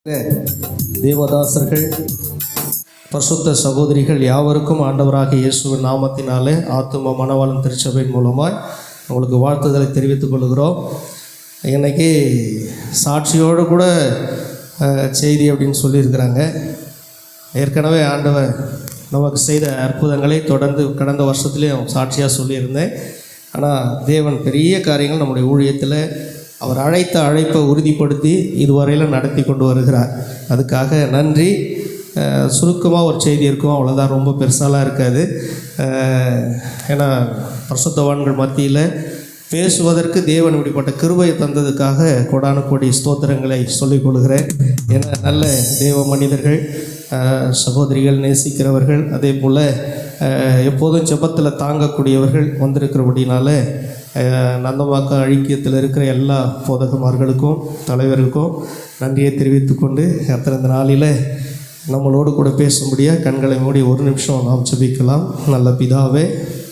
தேவதாசர்கள் பரிசுத்த சகோதரிகள் யாவருக்கும் ஆண்டவராகிய இயேசுவின் நாமத்தினாலே ஆத்தும மணவாளன் திருச்சபையின் மூலமாய் உங்களுக்கு வாழ்த்துதலை தெரிவித்துக் கொள்கிறோம். இன்றைக்கி சாட்சியோடு கூட செய்தி அப்படின்னு சொல்லியிருக்கிறாங்க. ஏற்கனவே ஆண்டவர் நமக்கு செய்த அற்புதங்களை தொடர்ந்து கடந்த வருஷத்துலேயும் சாட்சியாக சொல்லியிருந்தேன். ஆனால் தேவன் பெரிய காரியங்கள் நம்முடைய ஊழியத்தில் அவர் அழைத்த அழைப்பை உறுதிப்படுத்தி இதுவரையில் நடத்தி கொண்டு வருகிறார். அதுக்காக நன்றி. சுருக்கமாக ஒரு செய்தி இருக்கும், அவ்வளோதான், ரொம்ப பெருசாலாம் இருக்காது. ஏன்னா பரிசுத்தவான்கள் மத்தியில் பேசுவதற்கு தேவன் இப்படிப்பட்ட கிருபையை தந்ததுக்காக கொடான கோடி ஸ்தோத்திரங்களை சொல்லிக் கொள்கிறேன். ஏன்னா நல்ல தேவ மனிதர்கள், சகோதரிகள், நேசிக்கிறவர்கள், அதே போல் எப்போதும் ஜெபத்தில் தாங்கக்கூடியவர்கள் வந்திருக்கிறபடினால நந்தமாக்கம் அழிக்கியத்தில் இருக்கிற எல்லா போதகமார்களுக்கும் தலைவருக்கும் நன்றியை தெரிவித்து கொண்டு இந்த நாளில் நம்மளோடு கூட பேசும்படியாக கண்களை மூடி ஒரு நிமிஷம் நாம் ஜெபிக்கலாம். நல்ல பிதாவே,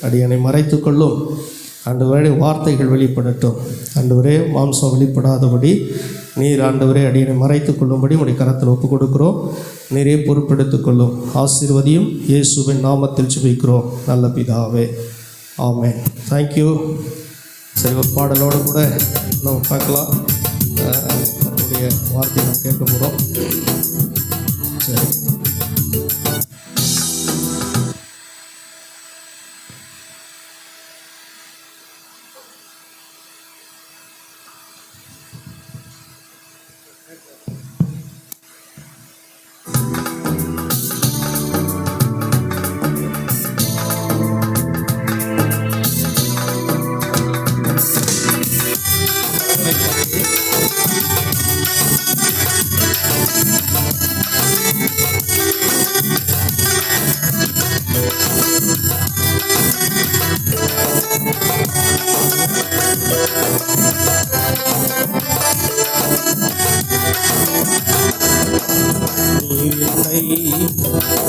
அடியனை மறைத்து கொள்ளும் ஆண்டவரே, வார்த்தைகள் வெளிப்படட்டும். ஆண்டவரே, மாம்சம் வெளிப்படாதபடி நீர் ஆண்டவரே அடியனை மறைத்து கொள்ளும்படி உடைய கரத்தில் ஒப்புக் கொடுக்கிறோம். நீரே பொறுப்பெடுத்துக் கொள்ளும். ஆசீர்வதியும் இயேசுவின் நாமத்தில் ஜெபிக்கிறோம் நல்ல பிதாவே, ஆமென். தேங்க்யூ. சரி, ஒரு பாடலோடு கூட நம்ம பார்க்கலாம். நம்முடைய வார்த்தையை நாம் கேட்க போகிறோம். சரி,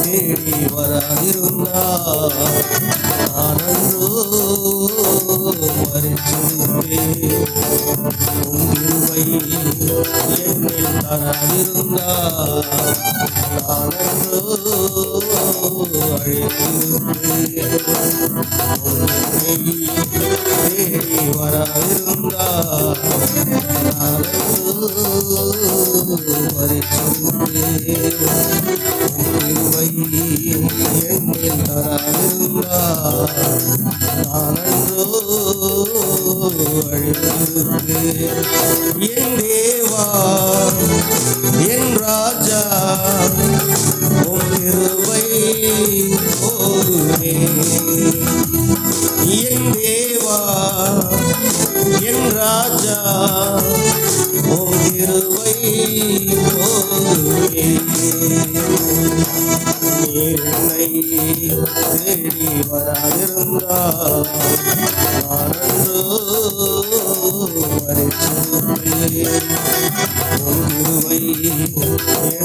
தேடி வராதிருந்தால் நானன்றோ மறிச்சிருப்பேன். உங்கிருவை என்னில் தராதிருந்தால் நானன்றோ அழைத்திருப்பேன். தேடி வராதிருந்தால் நானன்றோ மறிச்சிருப்பேன். உங்கிருவை என்னில் தராதிருந்தால் நானன்றோ அழைத்திருப்பேன். என் தேவா, என் ராஜா, உம் கிருபை போதுமே. என் தேவா, என் ராஜா, உம் கிருபை போதுமே. நீர் என்னை தேடி வராதிருந்தால் நானன்றோ மறிச்சிருப்பேன். உம் கிருபை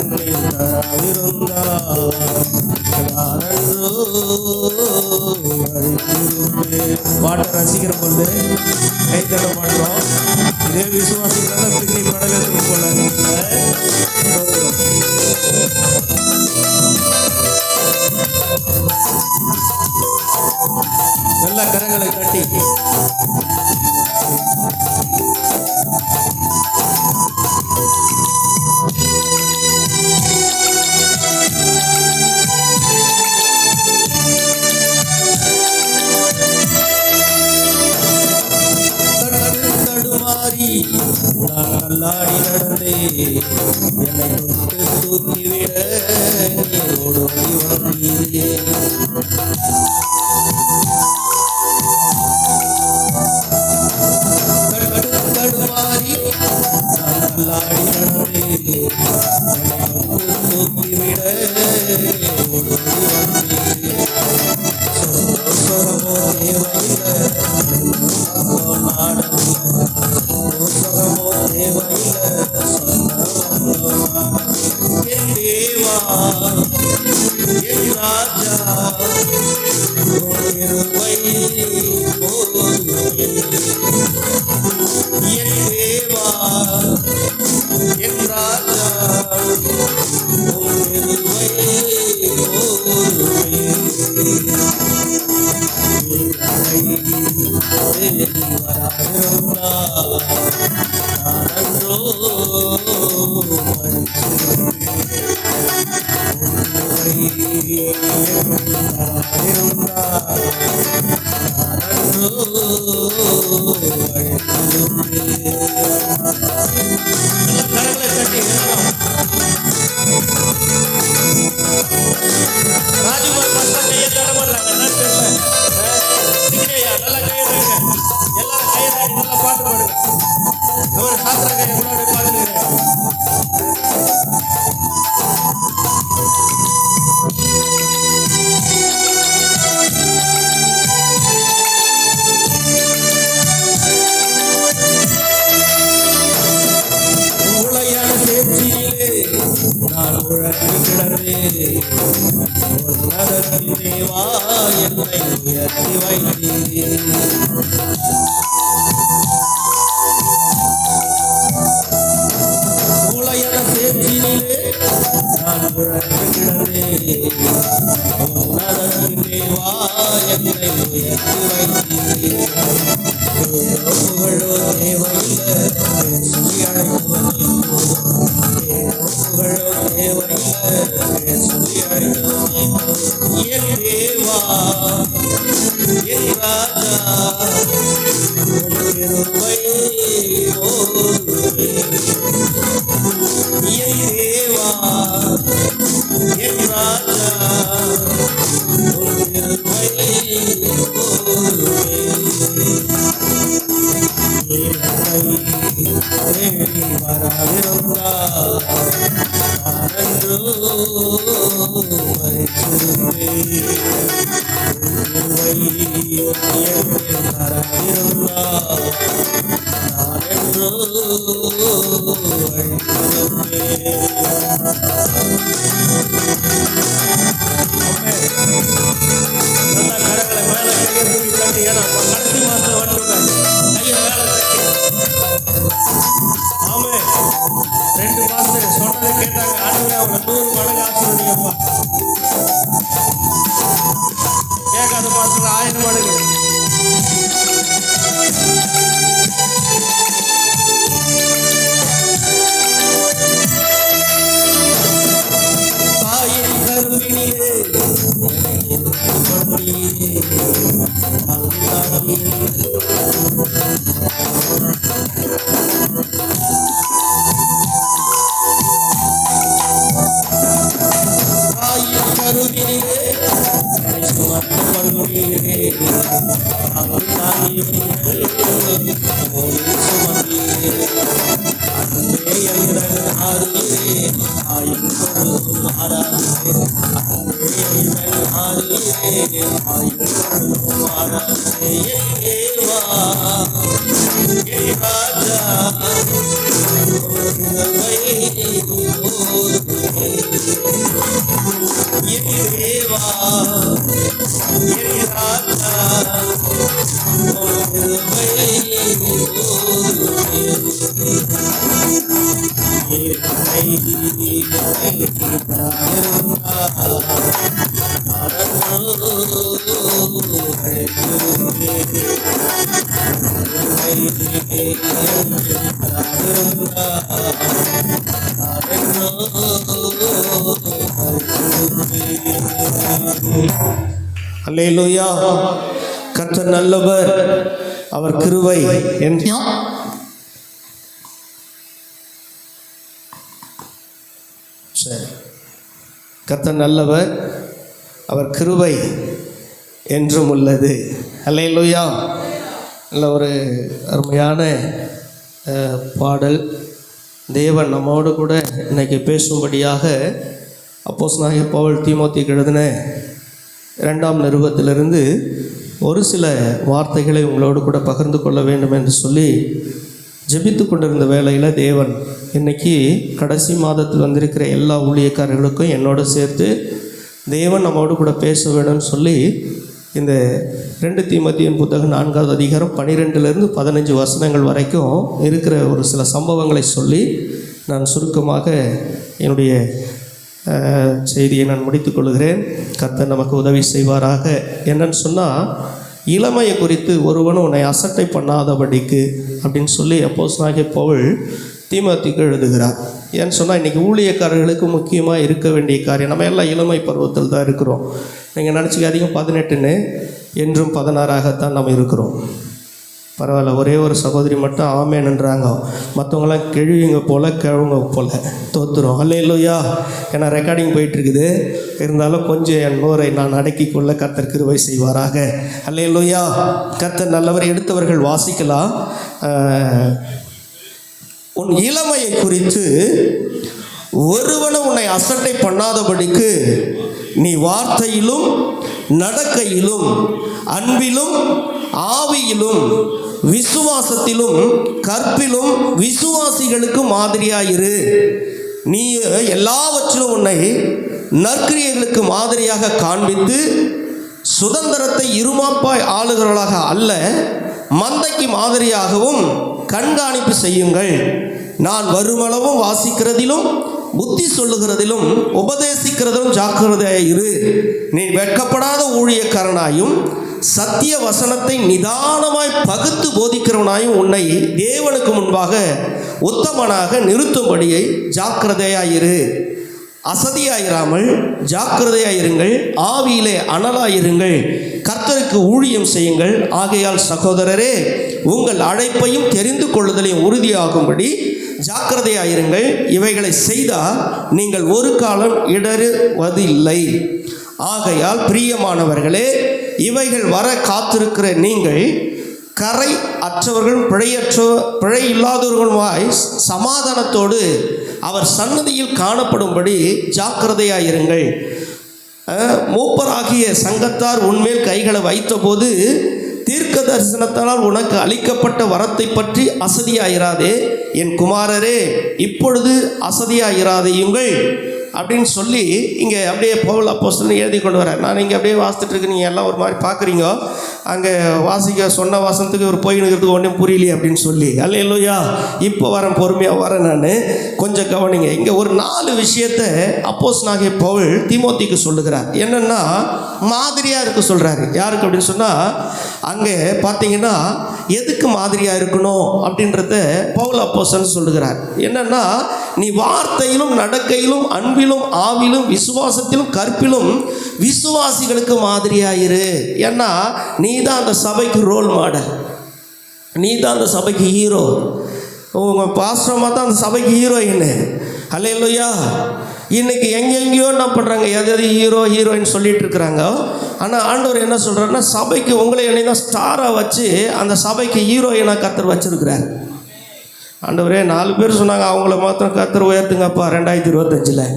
என்னில் தராதிருந்தால் நானன்றோ மறிச்சிருப்பேன். பாட்டை ரசிக்கிற பொழுது கை தட்ட மாட்டோம். இதே விசுவாசிகளான பின்னி படலத்துக்கு போல நல்ல கரங்களை தட்டி நான் நல்லாடி நடந்தே என்னை தொட்டு தூக்கிவிட நீ ஓடோடி வந்தீரே. தடுமாறி நான் நல்லாடி நடந்தே என்னை தொட்டு தூக்கிவிட நீ ஓடோடி வந்தீரே. சொரமோ தேவையில்லை என் தேவா, என் ராஜா, உம் கிருபை போதுமே. என் தேவா, என் ராஜா, ராஜ்குமார் பாஸ்டர் கையை தட மாட்டாங்க, என்ன தெரியல. சிங்கரையா நல்லா கையை தட்டுங்க, எல்லாரும் கையை தட்டி நல்லா பாட்டு பாடுங்க. அவர் சாத்திர கையை முன்னாடி பாத்துக்கிறேன். உளையான சேர்ச்சியிலே நான் உழன்று கிடந்தேன், உன்னதத்தின் தேவா என்னை உயர்த்தி வைத்தீர். உளையான சேர்ச்சியிலே நான் உழன்று கிடந்தேன், உன்னதத்தின் தேவா என்னை உயர்த்தி வைத்தீர். புகழோ தேவையில்லை சொல்லி அழைத்தவன், புகழோ தேவையில்லை சொல்லி அழைத்தவன். என் தேவா என் ராஜா கிருபை போதுமே. என் தேவா என் ராஜா கிருபை போதுமே. கடைசி மாசம் வந்துடுறாங்க, கையை மேல தட்டி. ஆமே, 2 மாசம் சொன்னதை கேட்டாங்க. ஆண்டவரே அவங்க 100 மடங்கு ஆசீர்வதிங்கப்பா. கேட்காத பாஸ்டர் 1000 மடங்கு. தாயின் கருவினிலே அல்லேலூயா. கர்த்தர் நல்லவர், அவர் கிருபை என்று. சரி, கர்த்தர் நல்லவர், அவர் கிருபை என்றும் உள்ளது. அல்லேலூயா. நல்ல ஒரு அருமையான பாடல். தேவன் நம்மோடு கூட இன்னைக்கு பேசும்படியாக அப்போஸ்தலனாகிய பவுல் தீமோத்தேயுக்கு எழுதின 2ஆம் நிருபத்திலிருந்து ஒரு சில வார்த்தைகளை உங்களோடு கூட பகிர்ந்து கொள்ள வேண்டும் என்று சொல்லி ஜெபித்து கொண்டிருந்த வேளையில் தேவன் இன்னைக்கு கடைசி மாதத்தில் வந்திருக்கிற எல்லா ஊழியக்காரர்களுக்கும் என்னோடு சேர்த்து தேவன் நம்மோடு கூட பேச வேணும்னு சொல்லி இந்த 2 தீமோத்தேயுவின் புத்தகம் 4ஆவது அதிகாரம் 12லிருந்து 15 வசனங்கள் வரைக்கும் இருக்கிற ஒரு சில சம்பவங்களை சொல்லி நான் சுருக்கமாக என்னுடைய செய்தியை நான் முடித்து கொள்கிறேன். கர்த்தர் நமக்கு உதவி செய்வாராக. என்னன்னு சொன்னால், இளமையை குறித்து ஒருவனும் உன்னை அசட்டை பண்ணாதபடிக்கு அப்படின்னு சொல்லி அப்போஸ்தலனாகிய பவுல் தீமோத்தேயுக்கு எழுதுகிறார். ஏன்னு சொன்னால் இன்றைக்கி ஊழியக்காரர்களுக்கு முக்கியமாக இருக்க வேண்டிய காரியம், நம்ம எல்லாம் இளமை பருவத்தில் தான் இருக்கிறோம். நீங்கள் நினச்சிக்காதீங்க 18ன்னு என்றும் 16ஆகத்தான் நம்ம இருக்கிறோம். பரவாயில்ல, ஒரே ஒரு சகோதரி மட்டும் ஆமேன்ன்றாங்க, மற்றவங்களாம் கிழவிங்க போல் கிழவங்க போல் தோத்துரும். அல்லேலூயா. ஏன்னா ரெக்கார்டிங் போயிட்டுருக்குது, இருந்தாலும் கொஞ்சம் என் நூரை நான் அடக்கி கொள்ள கர்த்தர் கிருபை செய்வாராக. அல்லேலூயா. கர்த்தர் நல்லவர். எடுத்தவர்கள் வாசிக்கலாம். உன் இளமையை குறித்து ஒருவனும் உன்னை அசட்டை பண்ணாதபடிக்கு நீ வார்த்தையிலும் நடக்கையிலும் அன்பிலும் ஆவியிலும் விசுவாசத்திலும் கற்பிலும் விசுவாசிகளுக்கு மாதிரியாயிரு. நீ எல்லாவற்றிலும் உன்னை நற்கிரியைகளுக்கு மாதிரியாக காண்பித்து சுதந்திரத்தை இருமாப்பாய் ஆளுகிறவர்களாக அல்ல, மந்தைக்கு மாதிரியாகவும் கண்காணிப்பு செய்யுங்கள். நான் வருமளவும் வாசிக்கிறதிலும் புத்தி சொல்லுகிறதிலும் உபதேசிக்கிறதிலும் ஜாக்கிரதையாய் இரு. நீ வெட்கப்படாத ஊழியக்காரனாயும் சத்திய வசனத்தை நிதானமாய் பகுத்து போதிக்கிறவனாயும் உன்னை தேவனுக்கு முன்பாக உத்தமனாக நிறுத்தும்படியை ஜாக்கிரதையாயிரு. அசதியாயிராமல் ஜாக்கிரதையாயிருங்கள், ஆவியிலே அனலாயிருங்கள், கர்த்தருக்கு ஊழியம் செய்யுங்கள். ஆகையால் சகோதரரே, உங்கள் அழைப்பையும் தெரிந்து கொள்ளுதலையும் உறுதியாகும்படி ஜாக்கிரதையாயிருங்கள். இவைகளை செய்தால் நீங்கள் ஒரு காலம் இடறுவதில்லை. ஆகையால் பிரியமானவர்களே, இவைகள் வர காத்திருக்கிற நீங்கள் கரை அற்றவர்கள் பிழை இல்லாதவர்களுமாய் சமாதானத்தோடு அவர் சன்னதியில் காணப்படும்படி ஜாக்கிரதையாயிருங்கள். மூப்பராகிய சங்கத்தார் உன்மேல் கைகளை வைத்தபோது தீர்க்க தரிசனத்தால் உனக்கு அளிக்கப்பட்ட வரத்தை பற்றி அசதியாயிராதே. என் குமாரரே, இப்பொழுது அசதியாயிராதையுங்கள் அப்படின்னு சொல்லி இங்கே அப்படியே பவுல் அப்போஸ்தலன் எழுதி கொண்டு வரேன். நான் இங்கே அப்படியே வாசித்துட்டு இருக்கு, நீங்கள் எல்லாம் ஒரு மாதிரி பார்க்குறீங்க. அங்கே வாசிக்க சொன்ன வாசனத்துக்கு ஒரு போயினுக்கிறதுக்கு ஒன்றும் புரியலையே அப்படின்னு சொல்லி. அல்லேலூயா. இப்போ வரேன், பொறுமையாக வரேன். நான் கொஞ்சம் கவனிங்க. இங்கே ஒரு 4 விஷயத்தை அப்போஸ்தலனாகிய பவுல் தீமோத்தேயுக்கு சொல்லுகிறார். என்னென்னா மாதிரியாக இருக்க சொல்கிறாரு. யாருக்கு அப்படின்னு சொன்னால், அங்கே பார்த்தீங்கன்னா எதுக்கு மாதிரியாக இருக்கணும் அப்படின்றத பவுல் அப்போஸ்தலன் சொல்லுகிறார். என்னென்னா, நீ வார்த்தையிலும் நடக்கையிலும் அன்பிலும் ஆவிலும் விசுவாசத்திலும் கற்பிலும் விசுவாசிகளுக்கு மாதிரியாயிரு. ஏன்னா நீ தான் அந்த சபைக்கு ரோல் மாடல், நீ தான் அந்த சபைக்கு ஹீரோ. உங்கள் பாஸ்டரமாக தான் அந்த சபைக்கு ஹீரோயின். அல்லேலூயா. இன்றைக்கி எங்கெங்கேயோ என்ன பண்ணுறாங்க, எது ஹீரோயின் சொல்லிகிட்டு இருக்கிறாங்க. ஆனால் ஆண்டவர் என்ன சொல்கிறாருன்னா, சபைக்கு உங்களை என்னை தான் ஸ்டாராக வச்சு அந்த சபைக்கு ஹீரோயினாக கர்த்தர் வச்சுருக்கிறார். ஆண்டவரே, 4 பேர் சொன்னாங்க, அவங்கள மாத்திரம் கர்த்தர் உயர்த்துங்கப்பா 2025.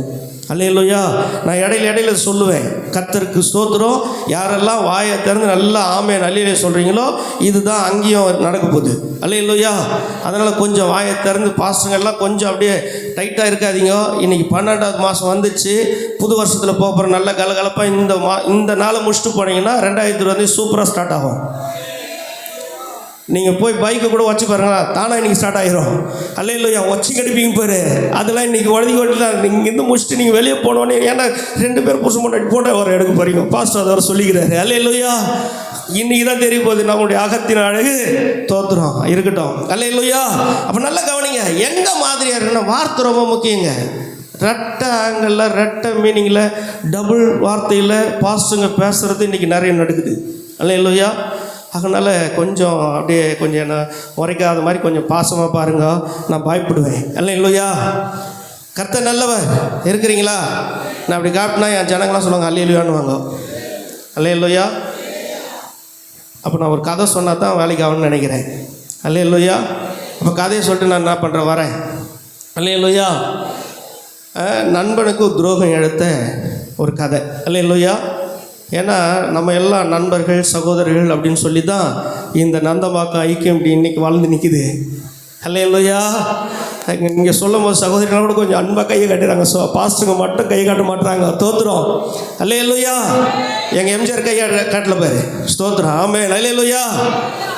அல்லேலூயா. நான் இடையில சொல்லுவேன், கர்த்தருக்கு ஸ்தோத்திரம். யாரெல்லாம் வாயை திறந்து நல்லா ஆமென் அல்லேலூயா சொல்கிறீங்களோ, இதுதான் அங்கேயும் நடக்க போகுது. அல்லேலூயா. அதனால் கொஞ்சம் வாயை திறந்து பாஸ்டர்ங்கெல்லாம் கொஞ்சம் அப்படியே டைட்டாக இருக்காதீங்க. இன்றைக்கி 12வது மாதம் வந்துச்சு, புது வருஷத்தில் போகிற நல்ல கலகலப்பாக இந்த நாளை முடிச்சுட்டு போனீங்கன்னா 2020 சூப்பராக ஸ்டார்ட் ஆகும். நீங்கள் போய் பைக்கை கூட வச்சு பாருங்களா, தானாக இன்றைக்கி ஸ்டார்ட் ஆகிரும். அல்லேலூயா. வச்சு கடிப்பீங்க பாரு, அதெல்லாம் இன்றைக்கி ஓட்டிலாம் நீங்கள் இங்கேருந்து முடிச்சுட்டு நீங்கள் வெளியே போனோன்னே, ஏன்னா 2 பேர் புதுசு போட்டு போட்டோ வர எடுக்க போகிறீங்க. பாஸ்டர் அதை வர சொல்லிக்கிறாரு. அல்லேலூயா. இன்றைக்கி தான் தெரிய போகுது நம்முடைய அகத்தின் அழகு. தோத்துறோம் இருக்கட்டும். அல்லேலூயா. அப்போ நல்லா கவனிங்க, எங்கே மாதிரியாக இருக்குன்னா வார்த்தை ரொம்ப முக்கியங்க. ரெட்டை ஆங்கிளில், ரெட்டை மீனிங்கில், டபுள் வார்த்தையில் பாஸ்டருங்க பேசுகிறது இன்றைக்கி நிறைய நடக்குது. அல்லேலூயா. அதனால் கொஞ்சம் அப்படியே கொஞ்சம் என்ன உரைக்காத மாதிரி கொஞ்சம் பாசமாக பாருங்க, நான் பயப்படுவேன். அல்லேலூயா. கர்த்தர் நல்லவர். இருக்கிறீங்களா? நான் அப்படி காட்டினா என் ஜனங்களாம் சொல்லுவாங்க அல்லேலூயான்னுவாங்க. அல்லேலூயா. அப்போ நான் ஒரு கதை சொன்னால் தான் வேலைக்கு ஆகும்னு நினைக்கிறேன். அல்லேலூயா. அப்போ கதையை சொல்லிட்டு நான் என்ன பண்ணுறேன், வரேன். அல்லேலூயா. நண்பனுக்கு துரோகம் இழுத்த ஒரு கதை. அல்லேலூயா. ஏன்னா நம்ம எல்லாம் நண்பர்கள் சகோதரர்கள் அப்படின்னு சொல்லி தான் இந்த நந்தம்பாக்கம் ஐக்கியம் இப்படி இன்றைக்கி வாழ்ந்து நிற்குது. அல்லேலூயா. இங்கே சொல்லும் போது சகோதரிகளை கூட கொஞ்சம் அன்பாக கையை காட்டுறாங்க, பாஸ்டருங்க மட்டும் கை காட்ட மாட்டுறாங்க. தோத்துறோம். அல்லேலூயா. எங்கள் எம்ஜிஆர் கையை காட்டல பாரு. ஸ்தோத்திரம். ஆமென். அல்லேலூயா.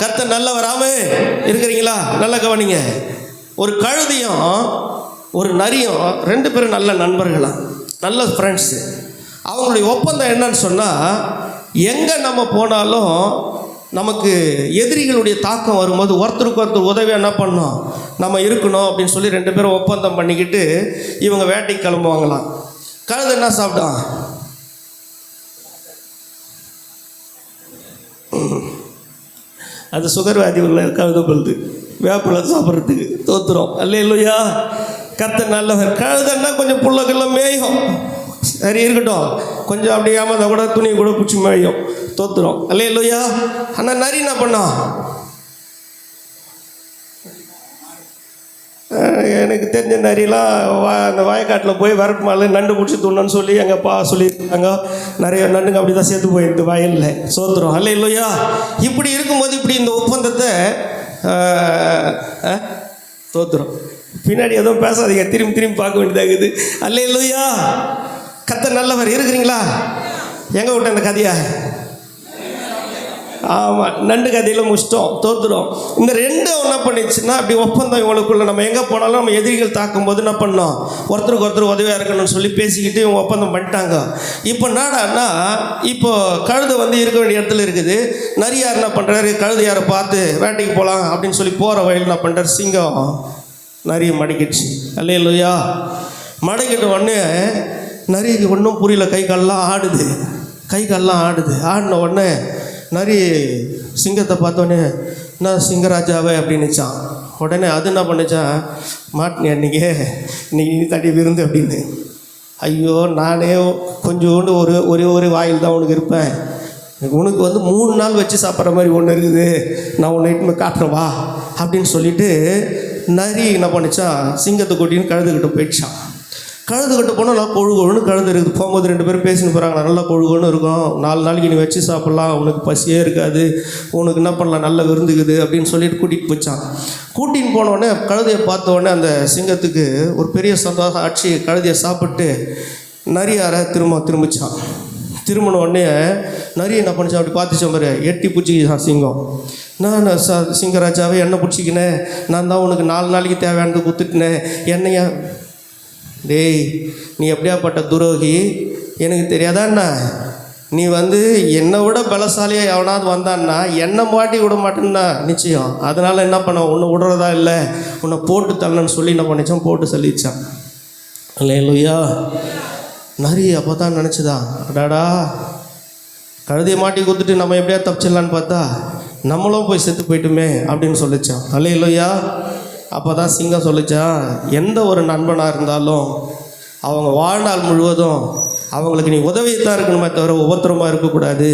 கர்த்தர் நல்லவர். ஆமென். இருக்கிறீங்களா? நல்லா கவனிங்க. ஒரு கழுதையும் ஒரு நரியும் 2 பேரும் நல்ல நண்பர்களாம், நல்ல ஃப்ரெண்ட்ஸு. அவங்களுடைய ஒப்பந்தம் என்னன்னு சொன்னால், எங்கே நம்ம போனாலும் நமக்கு எதிரிகளுடைய தாக்கம் வரும்போது ஒருத்தருக்கு ஒருத்தர் உதவி என்ன பண்ணோம், நம்ம இருக்கணும் அப்படின்னு சொல்லி 2 பேரும் ஒப்பந்தம் பண்ணிக்கிட்டு இவங்க வேட்டைக்கு கிளம்புவாங்களாம். கழுதை என்ன சாப்பிட்டான்? அது சுகர்வாதி உள்ள கழுதை பழுது வேப்பிலை சாப்பிட்றதுக்கு தோத்துரும். அல்லேலூயா. கர்த்தர் நல்லவர். கழுதைன்னா கொஞ்சம் புள்ளக்கெல்லாம் மேயும், சரி இருக்கட்டும், கொஞ்சம் அப்படி ஏமாந்தா கூட துணி கூட பிடிச்சி மேயும், தோத்துரும். அல்லேலூயா. ஆனால் நரி என்ன பண்ணோம்? எனக்கு தெரிஞ்ச நரியெல்லாம் அந்த வயக்காட்டில் போய் வரப்பு மேலே நண்டு பிடிச்சி துண்ணன்னு சொல்லி எங்கள் அப்பா சொல்லியிருக்காங்க. நிறைய நண்டுங்க அப்படி தான் சேர்த்து போயிருக்கு வயலில், சோத்துரும். அல்லேலூயா. இப்படி இருக்கும்போது இப்படி இந்த ஒப்பந்தத்தை தோத்துரும். பின்னாடி எதுவும் பேசாதீங்க, திரும்பி திரும்பி பார்க்க வேண்டியதாகுது. அல்லேலூயா. கர்த்தர் நல்லவர். இருக்கிறீங்களா? எங்கே விட்ட அந்த கதையை? ஆமாம், நண்டு கதையில் முடிச்சிட்டோம், தோத்துடும். இந்த 2 என்ன பண்ணிடுச்சுன்னா அப்படி ஒப்பந்தம் இவங்களுக்குள்ள. நம்ம எங்கே போனாலும் நம்ம எதிரிகள் தாக்கும்போது என்ன பண்ணோம், ஒருத்தருக்கு ஒருத்தர் உதவியாக இருக்கணும்னு சொல்லி பேசிக்கிட்டு இவங்க ஒப்பந்தம் பண்ணிட்டாங்க. இப்போ நாடான்னா இப்போ கழுதை இருக்க வேண்டிய இடத்துல இருக்குது. நரியார் என்ன பண்ணுறாரு, கழுதையாரை பார்த்து வேட்டைக்கு போகலாம் அப்படின்னு சொல்லி போகிற வழியில் என்ன பண்ணுறாரு, சிங்கம் நரியை மடக்கிடுச்சு. அல்லேலூயா. மடக்கிட்ட உடனே நரிக்கு ஒன்றும் புரியல, கை கால்லாம் ஆடுது. ஆடின உடனே நரி சிங்கத்தை பார்த்தோன்னே, நான் சிங்கராஜாவே அப்படின்னுச்சான். உடனே அது என்ன பண்ணிச்சான், மாட்டினி அன்றைக்கே இன்னைக்கு தடி விருந்து அப்படின்னு. ஐயோ, நானே கொஞ்சோண்டு ஒரு வாயில் தான் உனக்கு இருப்பேன், உனக்கு 3 நாள் வச்சு சாப்பிட்ற மாதிரி ஒன்று இருக்குது, நான் உன்னை இட்டுமே காட்டுறேன் வா அப்படின்னு சொல்லிட்டு நரி என்ன பண்ணிச்சான், சிங்கத்தை கூட்டின்னு கழுதுகிட்ட போயிடுச்சான். கழுதுகிட்ட போனால் நல்லா கொழுன்னு கழுது இருக்குது. போகும்போது 2 பேரும் பேசின்னு போகிறாங்க, நல்லா கொழுன்னு இருக்கும், 4 நாளைக்கு நீ வச்சு சாப்பிட்லாம், உனக்கு பசியே இருக்காது, உனக்கு என்ன பண்ணலாம், நல்ல விருந்துக்குது அப்படின்னு சொல்லிட்டு கூட்டிகிட்டு போச்சான். கூட்டின்னு போனோடனே கழுதையை பார்த்த உடனே அந்த சிங்கத்துக்கு ஒரு பெரிய சந்தோஷம் ஆச்சு. கழுதையை சாப்பிட்டு நரியாரை திரும்பிச்சான். திரும்பின உடனே நரி என்ன பண்ணிச்சான், அப்படி பார்த்துச்சான் பாரு, எட்டி பிடிச்சிக்கிச்சான் சிங்கம். நான் சிங்கராஜாவே என்ன பிடிச்சிக்கினேன், நான் தான் உனக்கு 4 நாளைக்கு தேவையானது கொடுத்துட்டினேன், என்னையா டேய் நீ எப்படியாப்பட்ட துரோகி, எனக்கு தெரியாதான்னா, நீ என்னை விட பலசாலியாக எவனாவது வந்தான்னா என்னை மாட்டி விட மாட்டேன்னா நிச்சயம். அதனால் என்ன பண்ண, உன்னை விடுறதா இல்லை, உன்னை போட்டு தள்ளன்னு சொல்லி என்ன பண்ணிச்சான், போட்டு சொல்லிச்சான். அல்லேலூயா. நரி அப்போ தான் நினச்சிதான், அடாடா கழுதையை மாட்டி கொடுத்துட்டு நம்ம எப்படியா தப்பிச்சிடலான்னு பார்த்தா நம்மளும் போய் செத்து போயிட்டுமே அப்படின்னு சொல்லிச்சான். அல்லேலூயா. அப்போ தான் சிங்கம் சொல்லிச்சான், எந்த ஒரு நண்பனாக இருந்தாலும் அவங்க வாழ்நாள் முழுவதும் அவங்களுக்கு நீ உதவித்தான் இருக்கணுமே தவிர ஒவ்வொருத்தரமாக இருக்கக்கூடாது,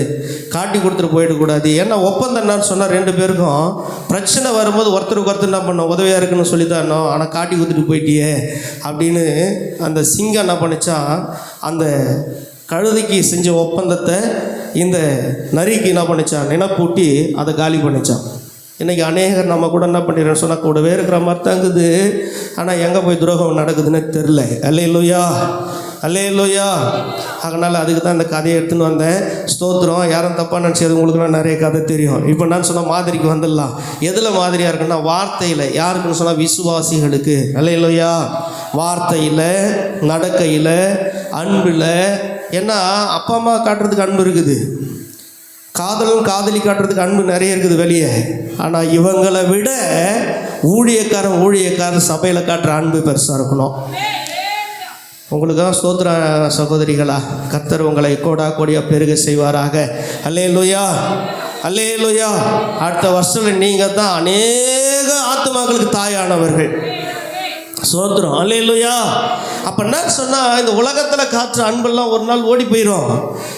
காட்டி கொடுத்துட்டு போயிடக்கூடாது. ஏன்னா ஒப்பந்தம் என்னன்னு சொன்னால் 2 பேருக்கும் பிரச்சனை வரும்போது ஒருத்தருக்கு ஒருத்தர் என்ன பண்ணோம், உதவியாக இருக்குன்னு சொல்லி தானோ, ஆனால் காட்டி கொடுத்துட்டு போயிட்டியே அப்படின்னு அந்த சிங்கம் என்ன பண்ணிச்சான், அந்த கழுதைக்கு செஞ்ச ஒப்பந்தத்தை இந்த நரிக்கு என்ன பண்ணிச்சான், நினைப்பூட்டி அதை காலி பண்ணிச்சான். இன்றைக்கி அநேகர் நம்ம கூட என்ன பண்ணிடுறேன்னு சொன்னால் கூடவே இருக்கிற மாதிரி தாங்குது, ஆனால் எங்கே போய் துரோகம் நடக்குதுன்னு தெரில. அல்லேலூயா. அதனால் அதுக்கு தான் இந்த கதையை எடுத்துன்னு வந்தேன். ஸ்தோத்திரம். யாரும் தப்பாக நினச்சது உங்களுக்குலாம் நிறைய கதை தெரியும். இப்போ நான் சொன்ன மாதிரிக்கு வந்துடலாம். எதில் மாதிரியாக இருக்குன்னா வார்த்தையில். யாருக்குன்னு சொன்னால் விசுவாசிகளுக்கு. அல்லேலூயா. வார்த்தையில், நடக்கையில், அன்பில். ஏன்னா அப்பா அம்மா காட்டுறதுக்கு அன்பு இருக்குது, காதலி காட்டுறதுக்கு அன்பு நிறைய இருக்குது வெளியே. ஆனால் இவங்களை விட ஊழியக்காரன் சபையில் காட்டுற அன்பு பெருசாக இருக்கணும். உங்களுக்கு தான் ஸ்தோத்திர சகோதரிகளா. கர்த்தர் உங்களை கோடியாக பெருக செய்வாராக. அல்லேலூயா. அடுத்த வருஷத்தில் நீங்கள் தான் அநேக ஆத்துமாக்களுக்கு தாயானவர்கள். ஸ்தோத்திரம். அல்லேலூயா. அப்போ என்ன சொன்னால், இந்த உலகத்தில் காட்டுற அன்பெல்லாம் ஒரு நாள் ஓடி போயிடும்.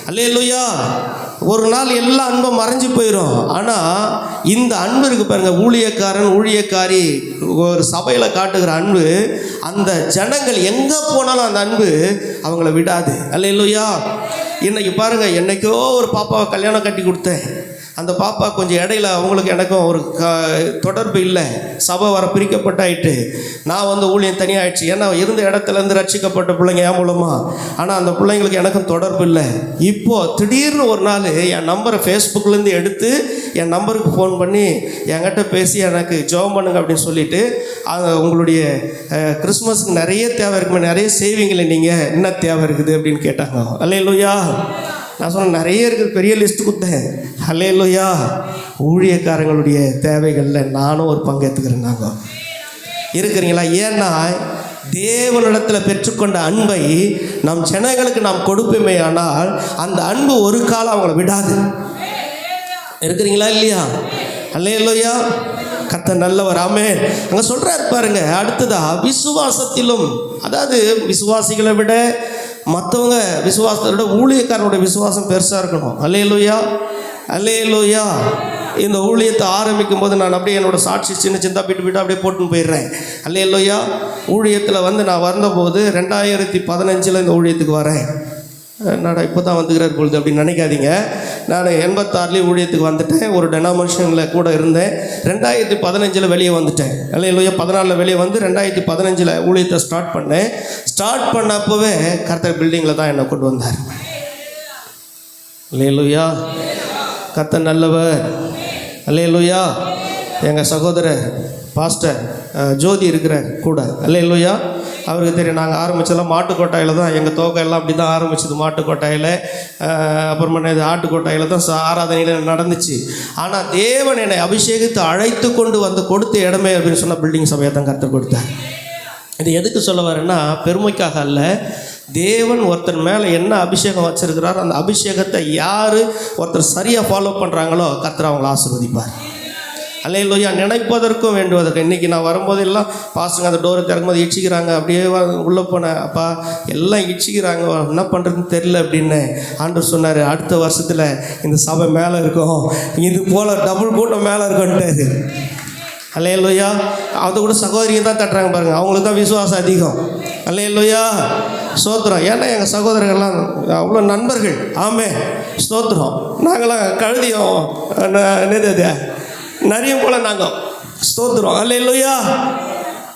அல்லேலூயா. ஒரு நாள் எல்லா அன்பும் மறைஞ்சு போயிடும். ஆனால் இந்த அன்பு இருக்குது பாருங்கள், ஊழியக்காரி ஒரு சபையில் காட்டுகிற அன்பு, அந்த ஜனங்கள் எங்கே போனாலும் அந்த அன்பு அவங்கள விடாது. அல்லேலூயா. இன்றைக்கி பாருங்கள், என்றைக்கோ ஒரு பாப்பாவை கல்யாணம் கட்டி கொடுத்தேன். அந்த பாப்பா கொஞ்சம் இடையில அவங்களுக்கு எனக்கும் ஒரு தொடர்பு இல்லை, சபை வர பிரிக்கப்பட்டாயிட்டு, நான் ஊழியம் தனியாகிடுச்சு. ஏன்னா இருந்த இடத்துலேருந்து ரட்சிக்கப்பட்ட பிள்ளைங்க என் மூலமாக, ஆனால் அந்த பிள்ளைங்களுக்கு எனக்கும் தொடர்பு இல்லை. இப்போது திடீர்னு ஒரு நாள் என் நம்பரை ஃபேஸ்புக்லேருந்து எடுத்து என் நம்பருக்கு ஃபோன் பண்ணி என்கிட்ட பேசி எனக்கு ஜெபம் பண்ணுங்க அப்படின்னு சொல்லிவிட்டு, உங்களுடைய கிறிஸ்மஸுக்கு நிறைய தேவை இருக்குமே, நிறைய செய்வீங்களே நீங்கள், என்ன தேவை இருக்குது அப்படின்னு கேட்டாங்க. அல்லேலூயா. நான் சொன்னேன் நிறைய இருக்குது, பெரிய லிஸ்ட்டு கொடுத்தேன். அல்லேலூயா. ஊழியக்காரங்களுடைய தேவைகளில் நானும் ஒரு பங்கேற்றுக்கிறேன். நாங்கள் இருக்கிறீங்களா? ஏன்னா தேவனிடத்தில் பெற்றுக்கொண்ட அன்பை நம் ஜனங்களுக்கு நாம் கொடுப்போமே, ஆனால் அந்த அன்பு ஒரு காலம் அவங்கள விடாது. இருக்கிறீங்களா இல்லையா? அல்லேலூயா. கர்த்தர் நல்லவர். ஆமென். அங்கே சொல்கிறாரு பாருங்க, அடுத்ததா விசுவாசத்திலும், அதாவது விசுவாசிகளை விட மற்றவங்க விசுவாசத்தை விட ஊழியக்காரனோட விசுவாசம் பெருசாக இருக்கணும். அல்லேலூயா, அல்லேலூயா. இந்த ஊழியத்தை ஆரம்பிக்கும் போது நான் அப்படியே என்னோடய சாட்சி சின்ன சின்னதாக விட்டு அப்படியே போட்டுன்னு போயிடுறேன். அல்லேலூயா. ஊழியத்தில் நான் வந்தபோது 2015 இந்த ஊழியத்துக்கு வரேன். என்னடா இப்போ தான் வந்துக்கிறார் பொழுது அப்படின்னு நினைக்காதீங்க. நான் 86 ஊழியத்துக்கு வந்துட்டேன். ஒரு டெனாமினேஷனில் கூட இருந்தேன். 2015 வெளியே வந்துட்டேன். அல்லேலூயா. 14 வெளியே வந்து 2015 ஊழியத்தை ஸ்டார்ட் பண்ணேன். ஸ்டார்ட் பண்ணப்போவே கர்த்தர் பில்டிங்கில் தான் என்னை கொண்டு வந்தார். அல்லேலூயா. கர்த்தர் நல்லவர். அல்லேலூயா. எங்கள் சகோதரர் பாஸ்டர் ஜோதி இருக்கிறார் கூட. அல்லேலூயா. அவருக்கு தெரியும், நாங்கள் ஆரம்பித்தெல்லாம் மாட்டுக்கோட்டையில் தான், எங்கள் துவக்கம் அப்படி தான் ஆரம்பிச்சது. மாட்டுக்கோட்டையில், அப்புறமா இது ஆட்டுக்கோட்டையில் தான் ஆராதனையில் நடந்துச்சு. ஆனால் தேவன் என்னை அபிஷேகித்து அழைத்து கொண்டு வந்து கொடுத்த இடமே அப்படின்னு சொன்னால் பில்டிங் சபையை தான் கற்றுக் கொடுத்தார். இது எதுக்கு சொல்ல வரேன்னா, பெருமைக்காக அல்ல. தேவன் ஒருத்தர் மேலே என்ன அபிஷேகம் வச்சுருக்கிறார், அந்த அபிஷேகத்தை யார் ஒருத்தர் சரியாக ஃபாலோ பண்ணுறாங்களோ கர்த்தர் அவங்கள ஆசீர்வதிப்பார். அல்லேலூயா. நினைப்பதற்கும் வேண்டுவதற்கு. இன்றைக்கி நான் வரும்போது எல்லாம் பாஸ்டருங்க அந்த டோரை திறக்கும்போது இடிச்சிக்கிறாங்க. அப்படியே உள்ளே போனேன், அப்பா எல்லாம் இடிச்சிக்கிறாங்க, என்ன பண்ணுறதுன்னு தெரில அப்படின்னு. ஆண்டவர் சொன்னார், அடுத்த வருஷத்தில் இந்த சபை மேலே இருக்கும், இது போல் டபுள் கூட்டம் மேலே இருக்குன்ட்டாரு. அல்லேலூயா. அது கூட சகோதரியை தான் தட்டுறாங்க பாருங்கள், அவங்களுக்கு தான் விசுவாசம் அதிகம். அல்லேலூயா. ஸ்தோத்திரம். ஏன்னா எங்கள் சகோதரர்கள்லாம் அவ்வளோ நண்பர்கள். ஆமே, ஸ்தோத்திரம். நாங்களாம் கழுதியும் என்னது நிறைய போல நாங்கள். ஸ்தோத்திரம். அல்லேலூயா.